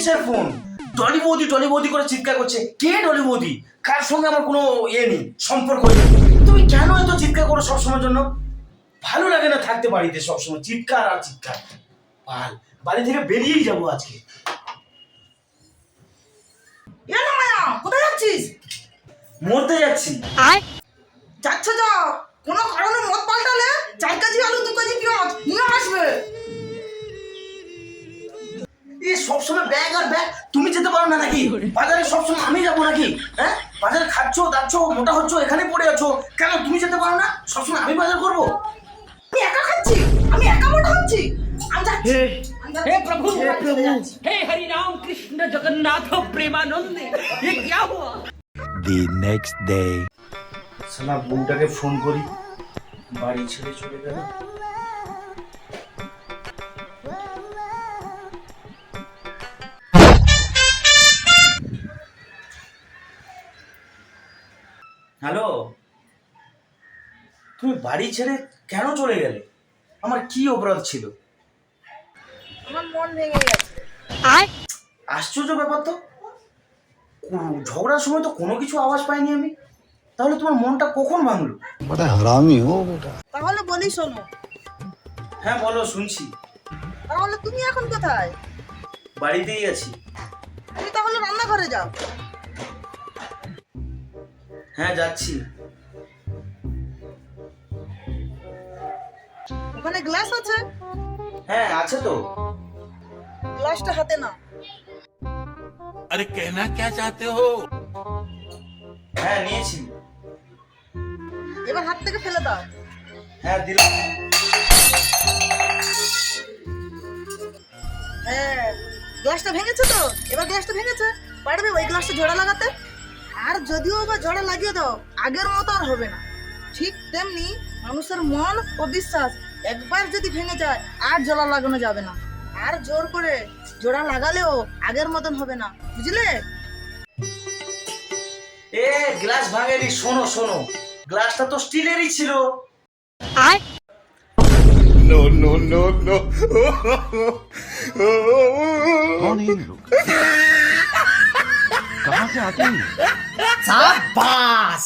কিসের ফোন? ডলি বৌদি করে চিৎকার করছে। কে ডলি বৌদি? কার সঙ্গে আমার কোনো নেই, সম্পর্ক নেই। তুমি কেন এত চিৎকার করো সবসময়ের জন্য? ভালো লাগে না থাকতে বাড়িতে সবসময় চিৎকার আর চিৎকার। বাড়ি থেকে বেরিয়েই যাবো আজকে। মায়া, কোথায় যাচ্ছিস? মরতে যাচ্ছি। যাচ্ছে যা, কোনো কারণে মত পাল্টালে 4 কেজি আলু 2 কেজি পেঁয়াজ নিয়ে আসবে। সবসময় ব্যাগ আর ব্যাগ। তুমি যেতে পারো না নাকি? বাজারে সবসময় আমি যাবো নাকি? হ্যাঁ, বাজারে খাচ্ছো দাচ্ছো মোটা হচ্ছ, এখানে পড়ে আছো কেন? তুমি যেতে পারো না? সবসময় আমি বাজার করবো? আমি একা খাচ্ছি, আমি একা মোটা হচ্ছি। আমি যাচ্ছি। हे प्रभु हे हरि राम कृष्ण जगन्नाथ प्रेमानंद ये क्या हुआ? The next day. শালা বউটাকে ফোন করি, বাড়ি ছেড়ে চলে গেল। হ্যালো, তুমি বাড়ি ছেড়ে কেন চলে গেলে? আমার কি অপরাধ ছিল? আমার মন ভেঙে গেছে। আশ্চর্য ব্যাপার তো, ঝগড়ার সময় তো কোনো কিছু আওয়াজ পাইনি আমি। তাহলে তোমার মনটা কখন ভাঙলো? बड़ा हरामी हो बेटा। তাহলে বলি শোনো। হ্যাঁ বলো, শুনছি। তাহলে তুমি এখন কোথায়? বাড়িতেই আছি। তুমি তাহলে রান্নাঘরে যাও। হ্যাঁ যাচ্ছি। ওখানে গ্লাস আছে, হ্যাঁ আছে তো। গ্লাসটা হাতে নাও। अरे कहना क्या चाहते हो? হ্যাঁ নিয়েছি। এবার হাত থেকে ফেলে দাও। হ্যাঁ দিলাম। হ্যাঁ, গ্লাসটা ভেঙেছে তো। এবার গ্লাসটা ভেঙেছে, পারবে ওই গ্লাসটা জোড়া লাগাতে? আর যদিও বা জোড়া লাগিয়ে দাও, আগের মতো আর হবে না। ঠিক তেমনি মানুষের মন ও বিশ্বাস একবার যদি ভেঙে যায় আর জোড়া লাগানো যাবে না। আর জোর করে জোড়া লাগালেও আগের মতন হবে না, বুঝলে? এ গ্লাস ভাঙেনি, শোনো শোনো, গ্লাসটা তো স্টিলেরই ছিল। No no no no. कौन है ये लोग? कहाँ से आते हैं? সাবাস।